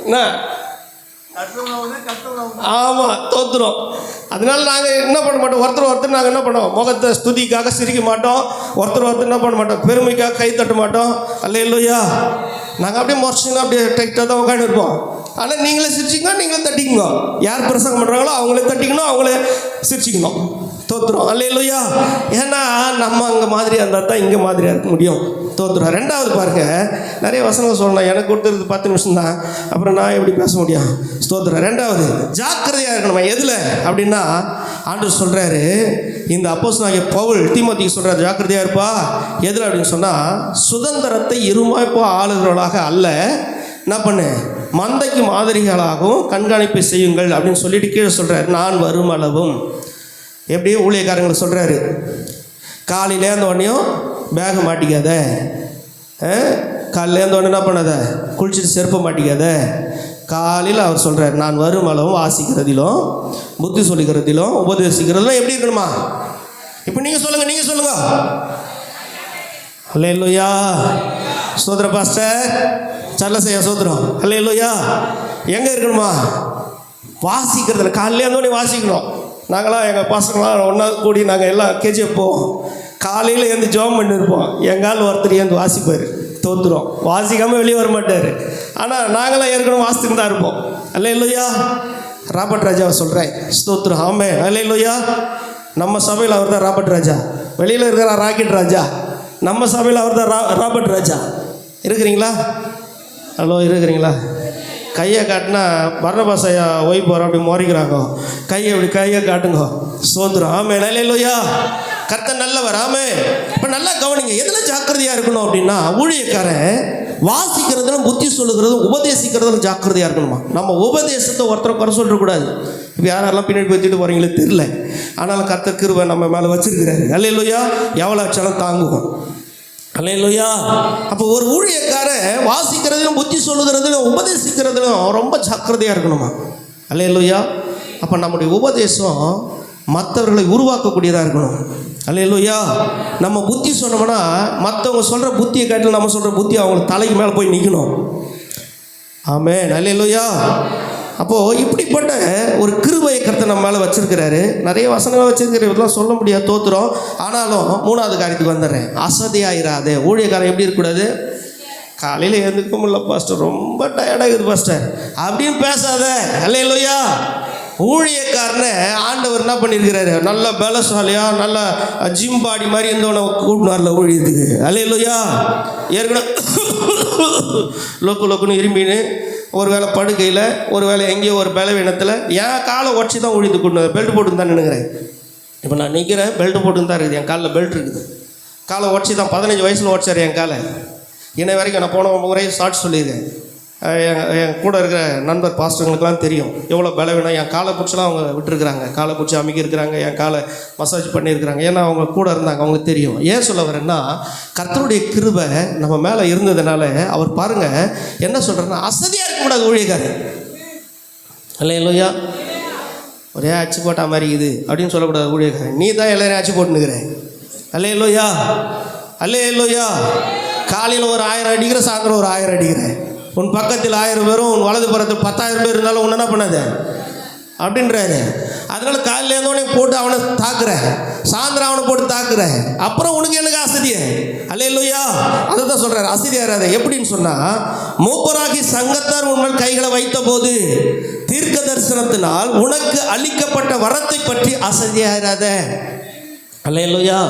என்ன ஆமாம், தோத்துறோம். அதனால நாங்கள் என்ன பண்ண மாட்டோம், ஒருத்தர் நாங்கள் என்ன பண்ணுவோம், முகத்தை ஸ்துதிக்காக சிரிக்க மாட்டோம். ஒருத்தர் என்ன பண்ண மாட்டோம், பெருமைக்காக கை தட்ட மாட்டோம். அல்லேலூயா. நாங்கள் அப்படியே மொர்ச்சிங்க அப்படியே டைட்டாக தான் உட்காந்து இருப்போம். ஆனால் நீங்களே சிரிச்சிங்க, நீங்களே தட்டிக்கணும். யார் பிரசங்கம் பண்ணுறாங்களோ அவங்களே தட்டிக்கணும், அவங்களே சிரிச்சிக்கணும். தோத்துறோம். அல்லேலூயா. ஏன்னா நம்ம அங்கே மாதிரியாக இருந்தால் தான் இங்கே மாதிரியாக இருக்க முடியும். தோத்துறோம். ரெண்டாவது பாருங்கள், நிறைய வசனங்கள் சொல்லலாம், எனக்கு கொடுத்துருது 10 நிமிஷம் தான், அப்புறம் நான் எப்படி பேச முடியும். ஸ்தோத்திரம். ரெண்டாவது ஜாக்கிரதையாக இருக்கணும். எதில் அப்படின்னா, ஆண்டவர் சொல்கிறாரு, இந்த அப்போஸ்தலனாகிய பவுல் தீமோத்தேயுக்கு சொல்கிறார், ஜாக்கிரதையாக இருப்பா. எதில் அப்படின்னு சொன்னால், சுதந்திரத்தை இருமாய்ப்போ ஆளுகிறவர்களாக அல்ல, என்ன பண்ணு, மந்தைக்கு மாதிரிகளாகவும் கண்காணிப்பை செய்யுங்கள் அப்படின்னு சொல்லிட்டு கீழே சொல்கிறார், நான் வரும் அளவும். எப்படியும் ஊழியக்காரங்களை சொல்கிறாரு, காலையிலே அந்த உடனேயும் பேகை மாட்டிக்காத, காலையில் அந்த உடனே என்ன பண்ணாத, குளிச்சுட்டு செருப்பை மாட்டிக்காத. காலையில் அவர் சொல்கிறார், நான் வரும் அளவும் வாசிக்கிறதிலும் புத்தி சொல்லிக்கிறதிலும் உபதேசிக்கிறதிலும் எப்படி இருக்கணுமா. இப்போ நீங்கள் சொல்லுங்கள். அல்லேலூயா. சோதர பாஸ்டர் சரலசையா சோதரம். அல்லேலூயா. எங்கே இருக்கணுமா, வாசிக்கிறதுல. காலையிலே அந்த உடனே வாசிக்கணும். நாங்களாம் எங்கள் பசங்களாம் ஒன்றா கூடி நாங்கள் எல்லாம் கேஜிஎஃப் போவோம். காலையில் எழுந்து ஜோம் பண்ணியிருப்போம். எங்கால் ஒருத்தர் எழுந்து வாசிப்பார். தோத்துறோம். வாசிக்காமல் வெளியே வர மாட்டார். ஆனால் நாங்களாம் ஏற்கனவே வாசித்துக்கு தான் இருப்போம். அல்லேலூயா. ராபர்ட் ராஜாவை சொல்கிறேன். ஸ்தோத்திரம். ஆமே. அல்லேலூயா. நம்ம சபையில் அவர் தான் ராபர்ட் ராஜா. வெளியில் இருக்கிற ராக்கெட் ராஜா. நம்ம சபையில் அவர் தான் ராபர்ட் ராஜா. இருக்கிறீங்களா? ஹலோ, இருக்கிறீங்களா? கையை காட்டினா பர்னபாசையா ஒய் போகிறோம் அப்படி மோறிக்கிறாங்க. கையை காட்டுங்க. ஸ்தோத்திரம். ஆமே. அல்லேலூயா. கர்த்தர் நல்லவர். ஆமே. இப்போ நல்லா கவனிங்க, எதில் ஜாக்கிரதையாக இருக்கணும் அப்படின்னா, ஊழியக்காரன் வாசிக்கிறதுலும் புத்தி சொல்லுகிறதும் உபதேசிக்கிறதும் ஜாக்கிரதையாக இருக்கணுமா. நம்ம உபதேசத்தை ஒருத்தரை குறை சொல்லக்கூடாது. இப்போ யாரெல்லாம் பின்னாடி பற்றிட்டு போகிறீங்களே தெரில, ஆனாலும் கர்த்தர் கிருபை நம்ம மேலே வச்சிருக்கிறாரு. அல்லேலூயா. எவ்வளோ ஆச்சாலும் தாங்குவோம். அல்லேலூயா. அப்போ ஒரு ஊழியக்காரன் வாசிக்கிறதிலும் புத்தி சொல்லுகிறதிலும் உபதேசிக்கிறதிலும் ரொம்ப ஜாக்கிரதையாக இருக்கணுமா. அல்லேலூயா. அப்போ நம்முடைய உபதேசம் மற்றவர்களை உருவாக்கக்கூடியதாக இருக்கணும். அல்லேலூயா. நம்ம புத்தி சொன்னோம்னா மற்றவங்க சொல்கிற புத்தியை காட்டிலும் நம்ம சொல்கிற புத்தி அவங்களுக்கு தலைக்கு மேலே போய் நிற்கணும். ஆமென். அல்லேலூயா. அப்போது இப்படிப்பட்ட ஒரு கிருபையை கர்த்தர் நம்ம மேலே வச்சுருக்கிறாரு. நிறைய வசனங்களை வச்சுருக்கிற இதெல்லாம் சொல்ல முடியாது, தோத்துறோம். ஆனாலும் 3வது காரியத்துக்கு வந்துடுறேன். அசதியாயிராதே. ஊழியக்காரன் எப்படி இருக்கக்கூடாது, காலையில் எழுந்துக்க முடியல பாஸ்டர், ரொம்ப டயர்டாகுது பாஸ்டர் அப்படின்னு பேசாத. அல்லேலூயா. ஊழியக்காரனை ஆண்டவர் என்ன பண்ணியிருக்கிறாரு, நல்ல பலசாலியாக நல்ல ஜிம் பாடி மாதிரி இருந்தவனை கூட்டினார்ல ஊழியத்துக்கு. அல்லேலூயா. ஏற்கனவே லொக்குன்னு இரும்பின்னு ஒரு வேளை படுக்கையில், ஒரு வேளை எங்கேயோ ஒரு பலவீனத்தில் என் காலை உடச்சி தான் ஊழியத்து கூட்டினார். பெல்ட் போட்டுன்னு தான் நினைக்கிறேன். இப்போ நான் நிற்கிறேன், பெல்ட் போட்டுன்னு தான் இருக்குது, என் காலில் பெல்ட் இருக்குது. காலை உடச்சி தான் 15 வயசில் உடச்சார் என் காலை. இன்னை வரைக்கும் நான் போன முறை சாட்சி சொல்லியிருக்கேன். என் கூட இருக்கிற நண்பர் பாஸ்டருங்களுக்கெல்லாம் தெரியும் எவ்வளோ பலவீனம். என் காலை பிடிச்சலாம் அவங்க விட்டுருக்குறாங்க, காலை பிடிச்சி அமைக்கிருக்கிறாங்க, என் காலை மசாஜ் பண்ணியிருக்கிறாங்க. ஏன்னா அவங்க கூட இருந்தாங்க, அவங்களுக்கு தெரியும். ஏன் சொல்ல வரேன்னா, கர்த்தருடைய கிருபை நம்ம மேலே இருந்ததுனால அவர் பாருங்கள் என்ன சொல்கிறேன்னா, அசதியாக இருக்கக்கூடாது ஊழியக்காரர். அல்லேலூயா. ஒரே அச்சு போட்டா மாதிரி இது அப்படின்னு சொல்லக்கூடாது ஊழியக்காரன். நீ தான் எல்லாரையும் அச்சு போட்டுனுக்கிற. அல்லேலூயா. அல்லேலூயா. காலையில் ஒரு 1000 அடிக்கிற, சாயந்தரம் ஒரு 1000 அடிக்கிற. உன் பக்கத்தில் 1000 பேரும் உன் வலது புறத்தில் 10,000 பேர் இருந்தாலும் ஒன்று என்ன பண்ணாத அப்படின்றாரு. அதனால காலையில் இருந்தோடனே போட்டு அவனை தாக்குற, சாயந்தரம் அவனை போட்டு தாக்குற, அப்புறம் உனக்கு எனக்கு அசதிய. அல்லேலூயா. அதை தான் சொல்கிறார், அசதியாராத. எப்படின்னு சொன்னால், மூப்பராகி சங்கத்தார் உன்மேல் கைகளை வைத்த போது தீர்க்க தரிசனத்தினால் உனக்கு அளிக்கப்பட்ட வரத்தை பற்றி அசதியாராத. அல்லேலூயா.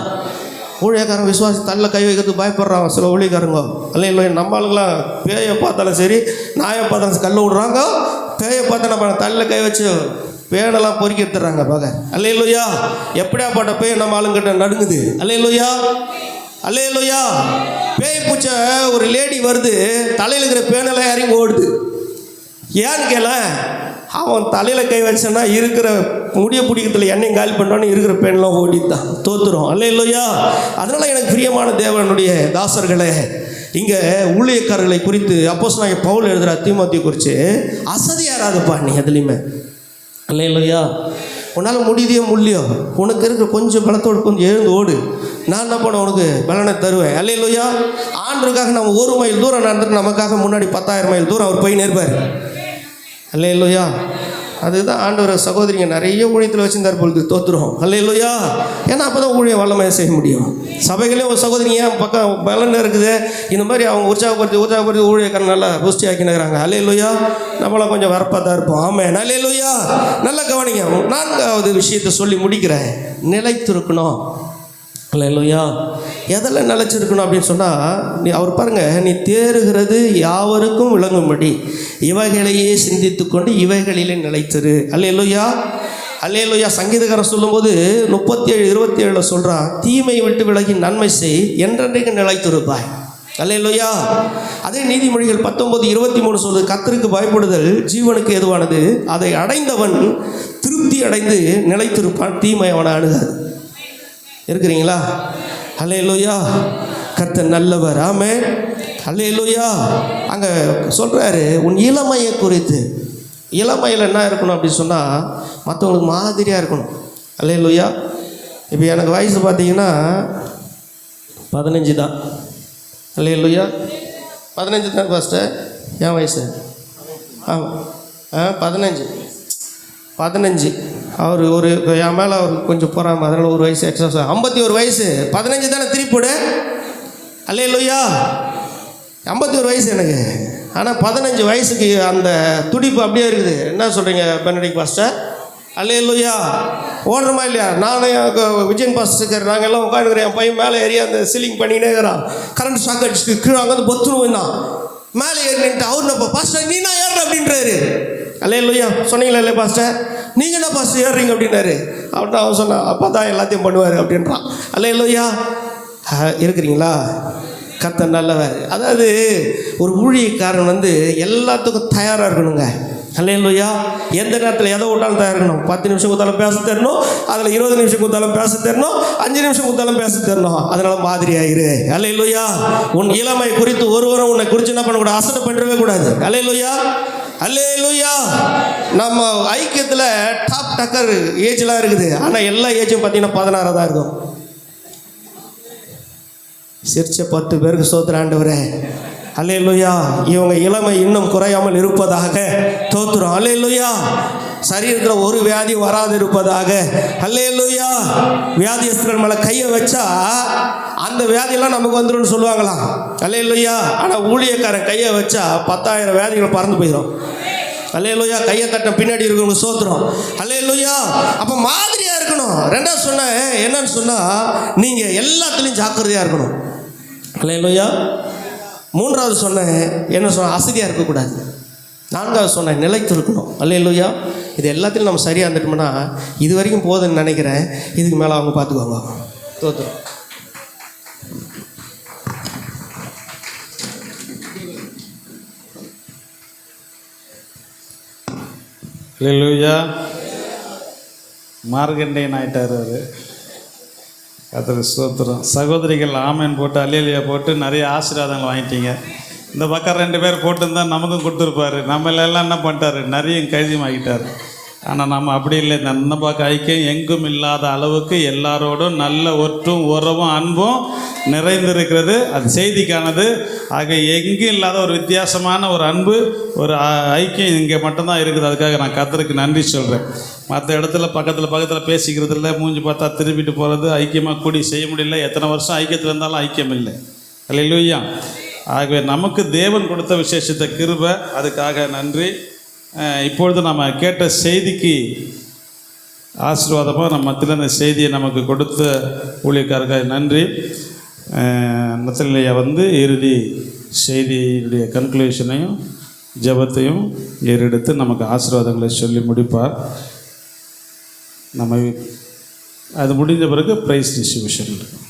ஊழியக்காரன் விசுவாசி தள்ள கை வைக்கிறதுக்கு பயப்படுறாங்க சில ஊழியக்காரங்க. அல்லேலூயா. நம்ம ஆளுங்களாம் பேயை பார்த்தாலும் சரி, நாயை பார்த்தாலும் கல்லை விடுறாங்க. பேயை பார்த்தா நம்ம தள்ள கை வச்சு பேனெல்லாம் பொறுக்கி எடுத்துடுறாங்க பாக்க. அல்லேலூயா. எப்படியாப்பட்ட பேய் நம்ம ஆளுங்கிட்ட நடுங்குது. அல்லேலூயா. அல்லேலூயா. பேய் பூச்ச ஒரு லேடி வருது, தலையில் இருக்கிற பேனெல்லாம் இறங்கி ஓடுது. ஏன்னு கேள, அவன் தலையில் கை வச்சான்னா இருக்கிற முடிய பிடிக்கிறதுல எண்ணெயும் காலி பண்ணுறான்னு இருக்கிற பெண்ணெலாம் ஓடித்தான் தோத்துரும். அல்லேலூயா. அதனால் எனக்கு பிரியமான தேவனுடைய தாசர்களே, இங்கே ஊழியக்காரர்களை குறித்து அப்போஸ்தலனாகிய பவுல் எழுதுகிற தீமோத்தேயு குறித்து அசதியாராதுப்பா நீ எதுலையுமே. அல்லேலூயா. உன்னால் முடியலையோ முள்ளியோ, உனக்கு இருக்கிற கொஞ்சம் பலத்தோடு கொஞ்சம் எழுந்து ஓடு, நான் என்ன பண்ண உனக்கு பலனை தருவேன். அல்லேலூயா. ஆண்டருக்காக நம்ம 1 மைல் தூரம் நடந்துட்டு நமக்காக முன்னாடி 10,000 மைல் தூரம் அவர் போய் நிற்பார். அல்லேலூயா. அதுதான் ஆண்டவர் சகோதரிங்க நிறைய ஊழியத்தில் வச்சுருந்தார் பொழுது தோற்றுரும். அல்லேலூயா. ஏன்னா அப்போ தான் ஊழியம் வல்லமையை செய்ய முடியும். சபைகளே ஒரு சகோதரிங்க ஏன் பக்கம் பலன் இருக்குது, இந்த மாதிரி அவங்க உற்சாகப்படுத்தி ஊழியக்காரன் நல்லா புஷ்டி ஆக்கினுக்கிறாங்க. அல்லேலூயா. நம்மளாம் கொஞ்சம் வரப்பாக தான் இருப்போம். ஆமென். அல்லேலூயா. நல்லா கவனிங்க. 4வது விஷயத்தை சொல்லி முடிக்கிறேன். நிலைத்திருக்கணும். அல்லேலூயா. எதில் நிலைச்சிருக்கணும் அப்படின்னு சொன்னால், அவர் பாருங்கள், நீ தேறுகிறது யாவருக்கும் விளங்கும்படி இவைகளையே சிந்தித்து கொண்டு இவைகளிலே நிலைத்திரு. அல்லேலூயா. அல்லேலூயா. சங்கீதக்காரன் சொல்லும்போது 37:27 சொல்கிறான், தீமை விட்டு விலகி நன்மை செய், என்றென்றைக்கு நிலைத்திருப்பாய். அல்லேலூயா. அதே நீதிமொழிகள் 19:23 சொல்லுது, கர்த்தருக்கு பயப்படுதல் ஜீவனுக்கு ஏதுவானது, அதை அடைந்தவன் திருப்தி அடைந்து நிலைத்திருப்பான், தீமை அவனை அணுகாது. இருக்கிறீங்களா? அல்லேலூயா. கர்த்தர் நல்லவர். ஆமென். அல்லேலூயா. அங்கே சொல்கிறாரு, உன் இளமையை குறித்து. இளமையில் என்ன இருக்கணும் அப்படின்னு சொன்னால், மற்றவங்களுக்கு மாதிரியாக இருக்கணும். அல்லேலூயா. இப்போ எனக்கு வயசு பார்த்தீங்கன்னா 15 தான். அல்லேலூயா. 15 தான் பாஸ்டர். என் வயசு ஆமாம் 15. அவர் ஒரு என் மேலே அவர் கொஞ்சம் போகிறாம, அதனால் 1 வயசு எக்ஸ்ட்ரா. 51 வயசு. 15 தானே திருப்பிடு. அல்லேலூயா. 51 வயசு எனக்கு. ஆனால் 15 வயசுக்கு அந்த துடிப்பு அப்படியே இருக்குது. என்ன சொல்கிறீங்க பெனடிக் பாஸ்டர்? அல்லேலூயா. ஓடுறோமா இல்லையா? நானும் விஜயன் பாஸ்டர் இருக்கார், நாங்கள் எல்லாம் உட்காந்துக்கிறேன். என் பையன் மேலே ஏறி அந்த சீலிங் பண்ணினே இருக்கிறான். கரண்ட் ஷாக் அடிச்சுட்டு கீழே அங்கே வந்து பொத்துருவோம் தான் மேலே ஏறி நின்ட்டு அவர் நம்ம பாஸ்டர் நீ நான் ஏறுற அப்படின்றாரு. அல்லேலூயா. சொன்னீங்களா இல்லை பாஸ்டர், நீங்கள் என்ன பாஸ்டர் ஏறுறீங்க அப்படின்னாரு. அப்படின்னா அவன் சொன்னான், அப்பா தான் எல்லாத்தையும் பண்ணுவார் அப்படின்றான். அல்லேலூயா. இருக்கிறீங்களா? கர்த்தர் நல்லவர். அதாவது ஒரு ஊழியக்காரன் வந்து எல்லாத்துக்கும் தயாராக இருக்கணுங்க. அல்லேலூயா. எந்த நேரத்தில் எதை விட்டாலும் தயார் இருக்கணும். 10 நிமிஷம் கொடுத்தாலும் பேச தரணும், அதில் 20 நிமிஷம் கொடுத்தாலும் பேச தரணும், 5 நிமிஷம் கொடுத்தாலும் பேச தரணும். அதனால மாதிரி ஆயிரு. அல்லேலூயா. உன் இளமை குறித்து ஒருவரும் உன்னை குறித்து என்ன பண்ணக்கூடாது, அசட்டை பண்ணவே கூடாது. அல்லேலூயா. அல்லேலூயா. நம்ம ஐக்கியத்தில் டாப் டக்கர் ஏஜ்லாம் இருக்குது. ஆனால் எல்லா ஏஜும் பார்த்தீங்கன்னா 16 தான் இருக்கும். சிரிச்ச 10 பேருக்கு ஸ்தோத்திரம் ஆண்டவரே. அல்லேலூயா. இவங்க இளமை இன்னும் குறையாமல் இருப்பதாக தோத்துறோம். அல்லேலூயா. சரீரத்தில் ஒரு வியாதி வராது இருப்பதாக. அல்லேலூயா. வியாதியஸ்தர்கள் மேலே கையை வச்சா அந்த வியாதியெல்லாம் நமக்கு வந்துடும் சொல்லுவாங்களாம். அல்லேலூயா. ஆனால் ஊழியக்காரன் கையை வச்சா 10,000 வியாதிகள் பறந்து போயிடும். அல்லேலூயா. கையை தட்ட பின்னாடி இருக்கிறவங்க சோத்துறோம். அல்லேலூயா. அப்போ மாதிரியா இருக்கணும். ரெண்டாவது சொன்னேன் என்னன்னு சொன்னால், நீங்கள் எல்லாத்துலேயும் ஜாக்கிரதையாக இருக்கணும். அல்லேலூயா. மூன்றாவது சொன்னேன் என்ன சொன்ன, அசதியாக இருக்கக்கூடாது. நான்காவது சொன்னேன் நிலைத்து இருக்கணும். அல்லேலூயா. இது எல்லாத்திலும் நம்ம சரியாக இருந்துட்டோம்னா இது வரைக்கும் போதுன்னு நினைக்கிறேன். இதுக்கு மேலே அவங்க பார்த்துக்குவாங்க. தோத்துரும். அல்லேலூயா. மார்கண்டேயன் ஆகிட்டார் அவர். கர்த்தருக்கு ஸ்தோத்திரம். சகோதரிகள் ஆமேன் போட்டு அல்லேலூயா போட்டு நிறைய ஆசீர்வாதங்கள் வாங்கிட்டீங்க. இந்த பக்கம் 2 பேர் போட்டுருந்தா நமக்கும் கொடுத்துருப்பாரு. நம்மளெல்லாம் என்ன பண்ணிட்டாரு, நிறைய கைதியம் ஆகிட்டார். ஆனால் நம்ம அப்படி இல்லை. இந்த பக்கம் ஐக்கியம் எங்கும் இல்லாத அளவுக்கு எல்லாரோடும் நல்ல ஒற்றும் உறவும் அன்பும் நிறைந்திருக்கிறது. அது செய்திக்கானது. ஆக எங்கும் இல்லாத ஒரு வித்தியாசமான ஒரு அன்பு, ஒரு ஐக்கியம் இங்கே மட்டும்தான் இருக்குது. அதுக்காக நான் கர்த்தருக்கு நன்றி சொல்கிறேன். மற்ற இடத்துல பக்கத்தில் பேசிக்கிறது இல்லை, மூஞ்சி பார்த்தா திரும்பிட்டு போகிறது, ஐக்கியமாக கூடி செய்ய முடியல. எத்தனை வருஷம் ஐக்கியத்தில் இருந்தாலும் ஐக்கியம் இல்லை. அல்லேலூயா. ஆகவே நமக்கு தேவன் கொடுத்த விசேஷத்தை கிருபை, அதுக்காக நன்றி. இப்பொழுது நம்ம கேட்ட செய்திக்கு ஆசீர்வாதமாக நம்ம மத்தியில் அந்த செய்தியை நமக்கு கொடுத்த ஊழியக்காரர்கள் நன்றி. நத்தலையா இறுதி செய்தியுடைய கன்க்ளூஷனையும் ஜெபத்தையும் ஏறெடுத்து நமக்கு ஆசீர்வாதங்களை சொல்லி முடிப்பார். நம்ம அது முடிஞ்ச பிறகு ப்ரைஸ் டிஸ்ட்ரிபியூஷன் இருக்கும்.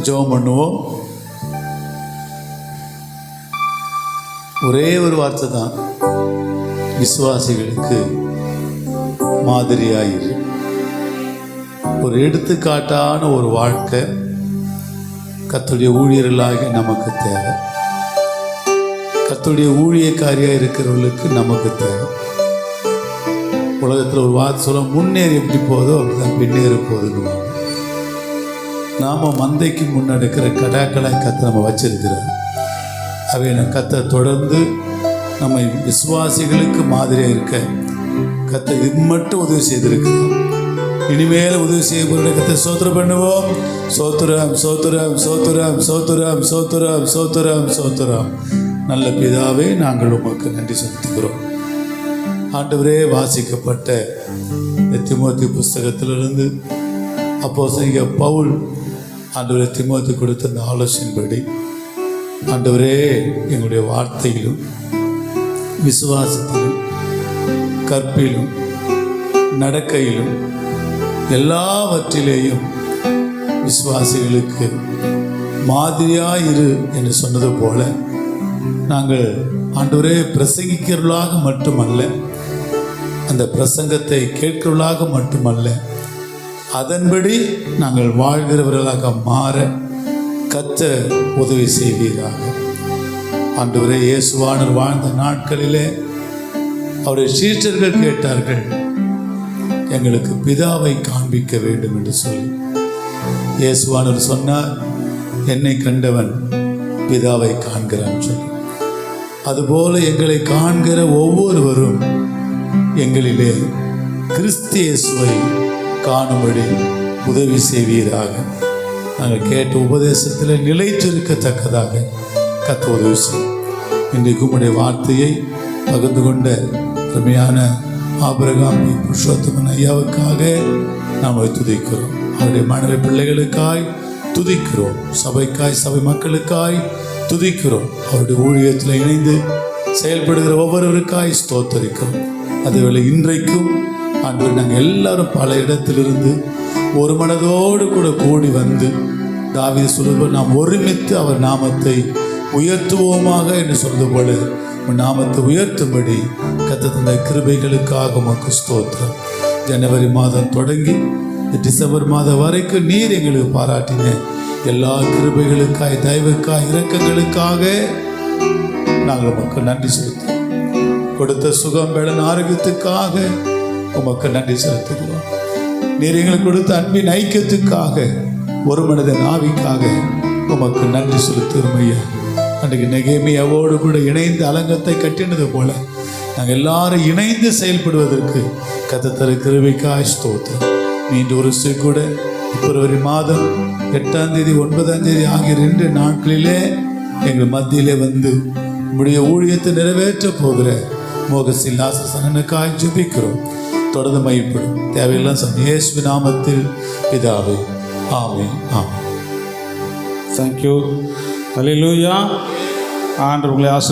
ஜெபம் பண்ணுவோம். ஒரே ஒரு வார்த்தை தான், விசுவாசிகளுக்கு மாதிரியாயிரு. ஒரு எடுத்துக்காட்டான ஒரு வாழ்க்கை கர்த்தருடைய ஊழியர்களாக நமக்கு தேவை. கர்த்தருடைய ஊழியக்காரியாக இருக்கிறவர்களுக்கு நமக்கு தேவை. உலகத்தில் ஒரு வார்த்தை சொல்ல, முன்னேறி எப்படி போதோ அப்படிதான் பின்னேறி போகுதுன்னு. நாம் மந்தைக்கு முன்னெடுக்கிற கடாக்களாய் கர்த்தர் நம்ம வச்சிருக்கிறார். அவை கர்த்தர் தொடர்ந்து நம்மை விசுவாசிகளுக்கு மாதிரியாக இருக்க கர்த்தர் இது மட்டும் உதவி செய்திருக்கிறார். இனிமேல் உதவி செய்யப்படுற கர்த்தர் ஸ்தோத்திரம் பண்ணுவோம். சோத்திரம் சோத்திரம் சோத்திரம் சோத்திரம் சோத்திரம் சோத்திரம் சோத்திரம். நல்ல பிதாவே, நாங்கள் உமக்கு நன்றி செலுத்துகிறோம். ஆண்டவரே, வாசிக்கப்பட்ட தீமோத்தேயு புஸ்தகத்திலிருந்து அப்போஸ்தலனாகிய பவுல் ஆண்டவரே தீமோத்தேயு கொடுத்த அந்த ஆலோசனைப்படி ஆண்டவரே, எங்களுடைய வார்த்தையிலும் விசுவாசத்திலும் கற்பிலும் நடக்கையிலும் எல்லாவற்றிலேயும் விசுவாசிகளுக்கு மாதிரியாயிரு என்று சொன்னது போல நாங்கள் ஆண்டவரே பிரசங்கிக்கிறவர்களாக மட்டுமல்ல, அந்த பிரசங்கத்தை கேட்கிறவர்களாக மட்டுமல்ல, அதன்படி நாங்கள் வாழ்கிறவர்களாக மாற கர்த்தர் உதவி செய்வீராக. ஆண்டவரே, இயேசுவானவர் வாழ்ந்த நாட்களிலே அவருடைய சீஷர்கள் கேட்டார்கள், எங்களுக்கு பிதாவை காண்பிக்க வேண்டும் என்று சொல்லி. இயேசுவானவர் சொன்னார், என்னை கண்டவன் பிதாவை காண்கிறான் சொல்லி. அதுபோல எங்களை காண்கிற ஒவ்வொருவரும் எங்களிலே கிறிஸ்து இயேசுவை காணும்படி உதவி செய்வீராக. நாங்கள் கேட்ட உபதேசத்தில் நிலைத்திருக்கத்தக்கதாக கர்த்தர் உதவி செய்யும். இன்றைக்கு உம்முடைய வார்த்தையை பகிர்ந்து கொண்ட அருமையான ஆபிரகாம் புருஷோத்தமன் ஐயாவுக்காக நாம் துதிக்கிறோம். அவருடைய மனைவி பிள்ளைகளுக்காய் துதிக்கிறோம். சபைக்காய், சபை மக்களுக்காய் துதிக்கிறோம். அவருடைய ஊழியத்தில் இணைந்து செயல்படுகிற ஒவ்வொருவருக்காய் ஸ்தோத்தரிக்கிறோம். அதுவேளை இன்றைக்கும் ஆண்டு நாங்கள் எல்லாரும் பல இடத்திலிருந்து ஒரு மனதோடு கூட கூடி வந்து தாவீது சொல்லும்போது நாம் ஒருமித்து அவர் நாமத்தை உயர்த்துவோமாக என்று சொல்வது போல நாமத்தை உயர்த்தும்படி கர்த்தர் தந்த கிருபைகளுக்காக உமக்கு ஸ்தோத்திரம். ஜனவரி மாதம் தொடங்கி டிசம்பர் மாதம் வரைக்கும் நீர் எங்களுக்கு பாராட்டின எல்லா கிருபைகளுக்காய், தயவுக்காய், இரக்கங்களுக்காக நாங்கள் உமக்கு நன்றி செலுத்துகிறோம். கொடுத்த சுகம், பலன், ஆரோக்கியத்துக்காக உமக்கு நன்றி செலுத்துகிறோம். நீர் எங்களுக்கு கொடுத்த அன்பின் ஐக்கியத்துக்காக, ஒரு மனிதன் ஆவிக்காக உமக்கு நன்றி செலுத்துகிறோம் ஐயா. அன்றைக்கு நெகேமியாவோடு கூட இணைந்து அலங்கத்தை கட்டினது போல நாங்கள் எல்லாரும் இணைந்து செயல்படுவதற்கு கர்த்தர் கிருபைக்காய் ஸ்தோத்திரம். மீண்டும் ஒரு கூட பிப்ரவரி மாதம் 8ஆம் தேதி 9ஆம் தேதி ஆகிய 2 நாட்களிலே எங்கள் மத்தியிலே வந்து உம்முடைய ஊழியத்தை நிறைவேற்ற போகிற மோகசில் ஆசனனுக்காய் ஜெபிக்கிறோம். தொடர்ந்து மையப்படும் தேவையெல்லாம் இயேசு நாமத்தில் பிதாவே, ஆமென், ஆமென். தேங்க்யூ. அல்லேலூயா. ஆண்டவர் உங்களை ஆசீர்வதிப்பார்.